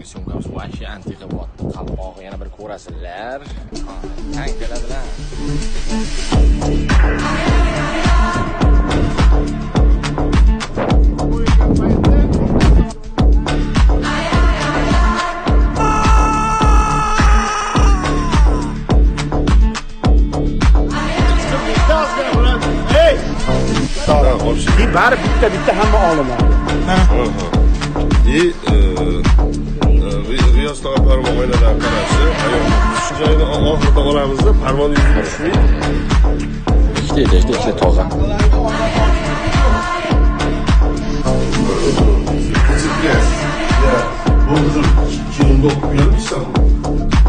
Sumkamiz вообще antiqa bo'lyapti. Qalpoq yana bir ko'rasizlar. Tang keladilar. И bari bitta hamma olaman. И Riyosdagi parvon oiladan qarashi, shu joyni oxirida olamizda parvon yuziga tushmaydi. İşte toza. Ya, bu bizim 2009 yılı İstanbul.